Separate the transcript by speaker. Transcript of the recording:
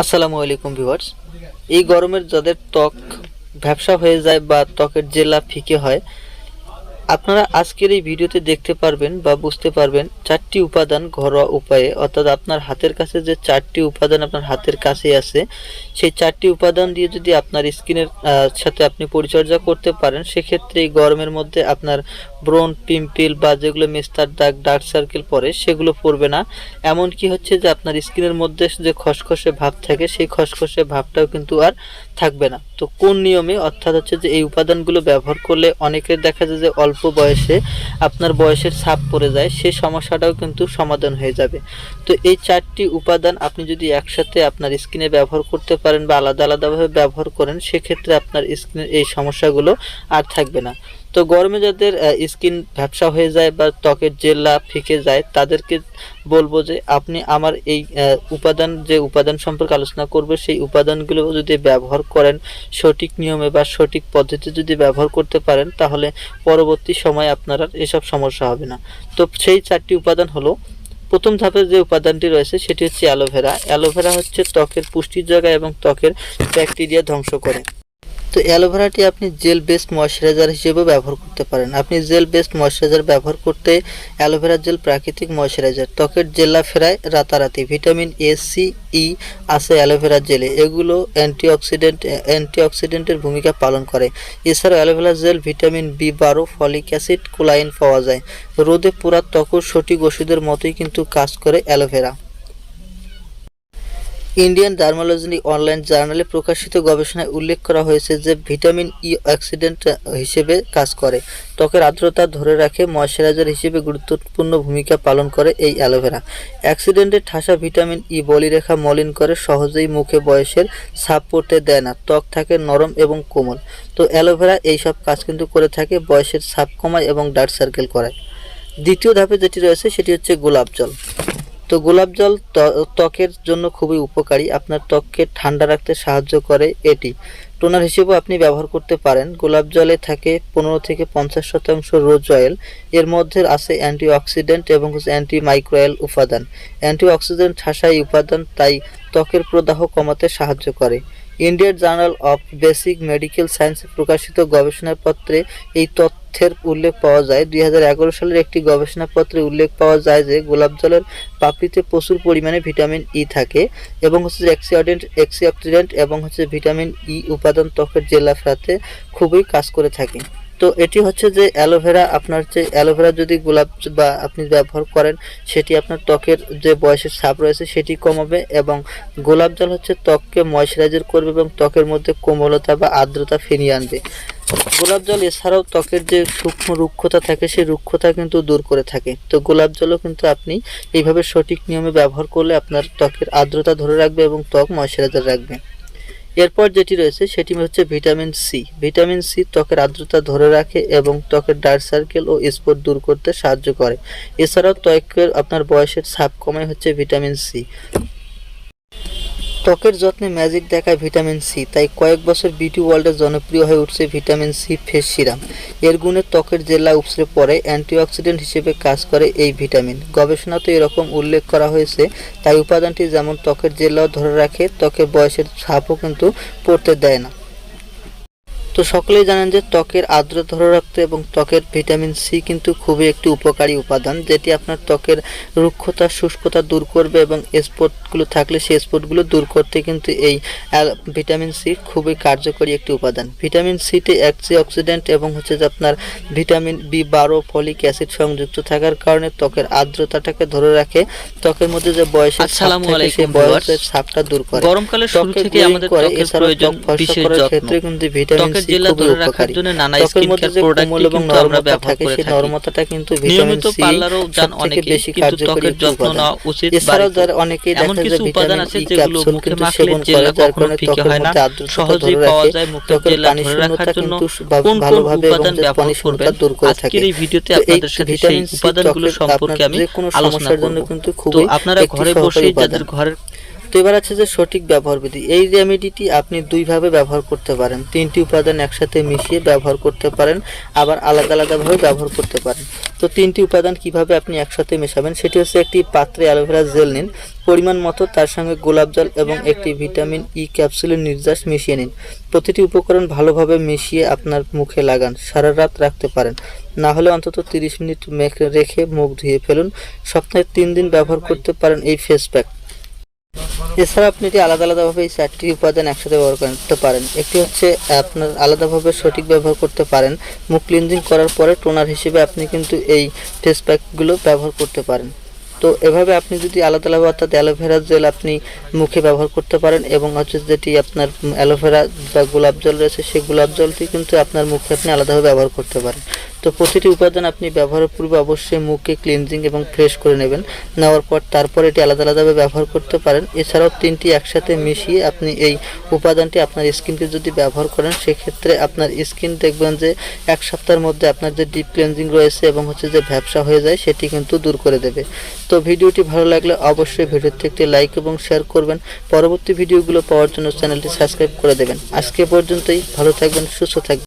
Speaker 1: আসসালামু আলাইকুম ভিউয়ার্স। এই গরমের যাদের ত্বক ভ্যাপসা হয়ে যায় বা ত্বকের জেলা ফিকে হয়, আপনারা আজকের এই ভিডিওতে দেখতে পারবেন বা বুঝতে পারবেন চারটি উপাদান ঘরোয়া উপায়ে, অর্থাৎ আপনার হাতের কাছে যে চারটি উপাদান আপনার হাতের কাছে আছে, সেই চারটি উপাদান দিয়ে যদি আপনার স্কিনের সাথে আপনি পরিচর্যা করতে পারেন, সেক্ষেত্রে এই গরমের মধ্যে আপনার ব্রণ, পিম্পল বা যেগুলো মেস্তার দাগ, ডার্ক সার্কেল পড়ে সেগুলো পড়বে না। এমনকি হচ্ছে যে আপনার স্কিনের মধ্যে যে খসখসে ভাব থাকে, সেই খসখসে ভাবটাও কিন্তু আর থাকবে না। তো কোন নিয়মে, অর্থাৎ হচ্ছে যে এই উপাদানগুলো ব্যবহার করলে অনেকের দেখা যায় যে অল্প বয়সে আপনার বয়সের ছাপ পড়ে যায়, সেই সমস্যাটাও কিন্তু সমাধান হয়ে যাবে। তো এই চারটি উপাদান আপনি যদি একসাথে আপনার স্কিনে ব্যবহার করতে পারেন বা আলাদা আলাদাভাবে ব্যবহার করেন, সেক্ষেত্রে আপনার স্কিনের এই সমস্যাগুলো আর থাকবে না। তো গরমে যাদের স্কিন ভ্যাপসা হয়ে যায় বা ত্বকের জেলা ফিকে যায়, তাদেরকে বলবো যে আপনি আমার এই উপাদান সম্পর্কে আলোচনা করব, সেই উপাদানগুলো যদি ব্যবহার করেন সঠিক নিয়মে বা সঠিক পদ্ধতি যদি ব্যবহার করতে পারেন, তাহলে পরবর্তী সময়ে আপনার আর এসব সমস্যা হবে না। তো সেই চারটি উপাদান হলো, প্রথম ধাপে যে উপাদানটি রয়েছে সেটি হচ্ছে অ্যালোভেরা। অ্যালোভেরা হচ্ছে ত্বকের পুষ্টির জায়গা এবং ত্বকের ব্যাকটেরিয়া ধ্বংস করে। তো অ্যালোভেরাটি আপনি জেল বেসড ময়শ্চারাইজার হিসেবেও ব্যবহার করতে পারেন। আপনি জেল বেসড ময়শ্চারাইজার ব্যবহার করতে অ্যালোভেরা জেল প্রাকৃতিক ময়শ্চারাইজার, ত্বকের জেলা ফেরায় রাতারাতি। ভিটামিন এ, সি, ই আছে অ্যালোভেরা জেলে, এগুলো অ্যান্টিঅক্সিডেন্টের ভূমিকা পালন করে। এছাড়াও অ্যালোভেরা জেল ভিটামিন বি12, ফলিক অ্যাসিড, কোলাইন পাওয়া যায়। রোদে পোড়া ত্বকও সঠিক ওষুধের মতোই কিন্তু কাজ করে অ্যালোভেরা। ইন্ডিয়ান ডার্মালজি অনলাইন জার্নালে প্রকাশিত গবেষণায় উল্লেখ করা হয়েছে যে ভিটামিন ই অক্সিডেন্ট হিসেবে কাজ করে, ত্বকের আর্দ্রতা ধরে রাখে, ময়শ্চারাইজার হিসেবে গুরুত্বপূর্ণ ভূমিকা পালন করে এই অ্যালোভেরা। অ্যাক্সিডেন্টে ঠাসা ভিটামিন ই বলিরেখা মলিন করে, সহজেই মুখে বয়সের ছাপ পড়তে দেয় না, ত্বক থাকে নরম এবং কোমল। তো অ্যালোভেরা এইসব কাজ কিন্তু করে থাকে, বয়সের ছাপ কমায় এবং ডার্ক সার্কেল করায়। দ্বিতীয় ধাপে যেটি রয়েছে সেটি হচ্ছে গোলাপ জল। তো গোলাপ জল ত্বকের জন্য খুবই উপকারী, আপনার ত্বককে ঠান্ডা রাখতে সাহায্য করে এটি। টোনার হিসেবেও আপনি ব্যবহার করতে পারেন। গোলাপ জলে থাকে 15 থেকে 50% রোজ অয়েল, এর মধ্যে আছে অ্যান্টিঅক্সিডেন্ট এবং অ্যান্টিমাইক্রোয়াল উপাদান। অ্যান্টিঅক্সিডেন্ট ঠাসা এই উপাদান তাই ত্বকের প্রদাহ কমাতে সাহায্য করে। Indian journal of basic medical সায়েন্সে প্রকাশিত গবেষণাপত্রে এই তথ্যের উল্লেখ পাওয়া যায়। 2011 সালের একটি গবেষণাপত্রে উল্লেখ পাওয়া যায় যে গোলাপ জলের পাপড়িতে প্রচুর পরিমাণে ভিটামিন ই থাকে এবং অ্যান্টিঅক্সিডেন্ট এবং ভিটামিন ই উপাদান ত্বকের জেলা ফেরাতে খুবই কাজ করে থাকে। তো এটি হচ্ছে যে অ্যালোভেরা, আপনার যে অ্যালোভেরা যদি গোলাপ বা আপনি ব্যবহার করেন, সেটি আপনার ত্বকের যে বয়সের ছাপ রয়েছে সেটি কমাবে, এবং গোলাপ জল হচ্ছে ত্বককে ময়শ্চারাইজার করবে এবং ত্বকের মধ্যে কোমলতা বা আর্দ্রতা ফিরিয়ে আনবে। গোলাপ জল এছাড়াও ত্বকের যে সূক্ষ্ম রুক্ষতা থাকে সেই রুক্ষতা কিন্তু দূর করে থাকে। তো গোলাপ জলও কিন্তু আপনি এইভাবে সঠিক নিয়মে ব্যবহার করলে আপনার ত্বকের আর্দ্রতা ধরে রাখবে এবং ত্বক ময়শ্চারাইজার রাখবে। এরপর যেটি রয়েছে সেটি হচ্ছে ভিটামিন সি। ভিটামিন সি ত্বকের আর্দ্রতা ধরে রাখে এবং ত্বকের ডার্ক সার্কেল ও স্পট দূর করতে সাহায্য করে। এছাড়াও ত্বকের আপনার বয়সের ছাপ কমায় ভিটামিন সি। ত্বকের যত্নে ম্যাজিক দেখায় ভিটামিন সি, তাই কয়েক বছর বিউটি ওয়ার্ল্ডে জনপ্রিয় হয়ে উঠছে ভিটামিন সি ফেস সিরাম। এর গুণে ত্বকের জেলা উপসে পড়ে, অ্যান্টিঅক্সিডেন্ট হিসেবে কাজ করে এই ভিটামিন। গবেষণাতে এরকম উল্লেখ করা হয়েছে, তাই উপাদানটি যেমন ত্বকের জেলাও ধরে রাখে, ত্বকের বয়সের ছাপও কিন্তু পড়তে দেয় না। তো সকলেই জানেন যে ত্বকের আর্দ্রতা ধরে রাখতে এবং ত্বকের ভিটামিন সি কিন্তু খুবই একটি উপকারী উপাদান, যেটি আপনার ত্বকের রুক্ষতা, শুষ্কতা দূর করবে এবং স্পটগুলো থাকলে সেই স্পটগুলো দূর করতে কিন্তু এই ভিটামিন সি খুবই কার্যকরী একটি উপাদান। ভিটামিন সিতে অ্যান্টিঅক্সিডেন্ট এবং যে আপনার ভিটামিন বি12, ফলিক অ্যাসিড সংযুক্ত থাকার কারণে ত্বকের আর্দ্রতাটাকে ধরে রাখে, ত্বকের মধ্যে যে বয়সের ছাপ থাকে সেই বয়সের ছাপটা দূর করে।
Speaker 2: গরমকালে শুরু থেকে আমাদের ত্বকের প্রয়োজন বিশেষ যত্ন।
Speaker 1: ক্ষেত্রে কিন্তু ভিটামিন
Speaker 2: জেলা ধরে রাখার জন্য নানা স্কিন কেয়ার প্রোডাক্ট কিন্তু আমরা ব্যবহার করে থাকি।
Speaker 1: নরমতাটা কিন্তু ভিটামিন সি
Speaker 2: পার্লারও জান অনেকে, কিন্তু ত্বকের যত্ন নেওয়া উচিত।
Speaker 1: এছাড়াও যারা অনেকেই
Speaker 2: এমন
Speaker 1: দেখা
Speaker 2: কিছু
Speaker 1: যায়
Speaker 2: উপাদান
Speaker 1: ভিটামিন
Speaker 2: আছে
Speaker 1: ই
Speaker 2: যেগুলো
Speaker 1: ক্যাপসুল
Speaker 2: মুখে
Speaker 1: কিন্তু
Speaker 2: মাখলে
Speaker 1: সেবন করে,
Speaker 2: জেলা
Speaker 1: যার
Speaker 2: কখনো
Speaker 1: কারণে
Speaker 2: ফিকে
Speaker 1: ত্বকের
Speaker 2: হয় না,
Speaker 1: মধ্যে আর্দ্রতা
Speaker 2: সহজেই
Speaker 1: ধরে
Speaker 2: পাওয়া
Speaker 1: রাখে,
Speaker 2: যায়। মুখের
Speaker 1: ত্বকের
Speaker 2: জেলা
Speaker 1: পানি
Speaker 2: ধরে রাখার
Speaker 1: শূন্যতা
Speaker 2: জন্য
Speaker 1: কিন্তু
Speaker 2: কোন কোন
Speaker 1: ভালোভাবে এবং
Speaker 2: উপাদান ব্যবহার
Speaker 1: পানি শূন্যতা
Speaker 2: করবেন,
Speaker 1: দূর করে থাকে।
Speaker 2: আজকের এই ভিডিওতে
Speaker 1: তো এই
Speaker 2: আপনাদের সাথে সেই
Speaker 1: ভিটামিন সি
Speaker 2: উপাদানগুলো
Speaker 1: ত্বকের
Speaker 2: সম্পর্কে
Speaker 1: আপনার
Speaker 2: আমি
Speaker 1: যে কোনো
Speaker 2: আলোচনা
Speaker 1: সমস্যার জন্য
Speaker 2: করব।
Speaker 1: কিন্তু
Speaker 2: তো
Speaker 1: খুবই
Speaker 2: আপনারা
Speaker 1: একটি
Speaker 2: ঘরে
Speaker 1: সহকারী
Speaker 2: বসে
Speaker 1: উপাদান।
Speaker 2: যাদের ঘরের
Speaker 1: তো এবার আছে যে সঠিক ব্যবহার বিধি। এই রেমেডিটি আপনি দুইভাবে ব্যবহার করতে পারেন, 3টি উপাদান একসাথে মিশিয়ে ব্যবহার করতে পারেন, আবার আলাদা আলাদাভাবে ব্যবহার করতে পারেন। তো 3টি উপাদান কিভাবে আপনি একসাথে মেশাবেন সেটি হচ্ছে, একটি পাত্রে অ্যালোভেরা জেল নিন পরিমাণ মতো, তার সঙ্গে গোলাপ জল এবং একটি ভিটামিন ই ক্যাপসুলের নির্যাস মিশিয়ে নিন। প্রতিটি উপকরণ ভালোভাবে মিশিয়ে আপনার মুখে লাগান, সারা রাত রাখতে পারেন, না হলে অন্তত 30 মিনিট রেখে মুখ ধুয়ে ফেলুন। সপ্তাহে 3 দিন ব্যবহার করতে পারেন এই ফেস প্যাক। এছাড়া আপনি এটি আলাদা আলাদাভাবে এই 4টি উপাদান একসাথে ব্যবহার করতে পারেন। একটি হচ্ছে আপনার আলাদাভাবে সঠিক ব্যবহার করতে পারেন, মুখ ক্লিনজিং করার পরে টোনার হিসেবে আপনি কিন্তু এই ফেস প্যাকগুলো ব্যবহার করতে পারেন। তো এভাবে আপনি যদি আলাদা আলাদা, অর্থাৎ অ্যালোভেরা জেল আপনি মুখে ব্যবহার করতে পারেন, এবং হচ্ছে যেটি আপনার অ্যালোভেরা বা গোলাপ জল রয়েছে সেই গোলাপ জলটি কিন্তু আপনার মুখে আপনি আলাদাভাবে ব্যবহার করতে পারেন। তো প্রতিটি উপাদান আপনি ব্যবহারের পূর্বে অবশ্যই মুখে ক্লিনজিং এবং ফ্রেশ করে নেবেন। নেওয়ার পর তারপর এটি আলাদা আলাদাভাবে ব্যবহার করতে পারেন। এছাড়াও 3টি একসাথে মিশিয়ে আপনি এই উপাদানটি আপনার স্কিনকে যদি ব্যবহার করেন, সেক্ষেত্রে আপনার স্কিন দেখবেন যে 1 সপ্তাহের মধ্যে আপনার যে ডিপ ক্লিনজিং রয়েছে এবং হচ্ছে যে ভ্যাপসা হয়ে যায় সেটি কিন্তু দূর করে দেবে। তো ভিডিওটি ভালো লাগলে অবশ্যই ভিডিওতে একটি লাইক এবং শেয়ার করবেন। পরবর্তী ভিডিওগুলো পাওয়ার জন্য চ্যানেলটি সাবস্ক্রাইব করে দেবেন। আজকে পর্যন্তই, ভালো থাকবেন, সুস্থ থাকবেন।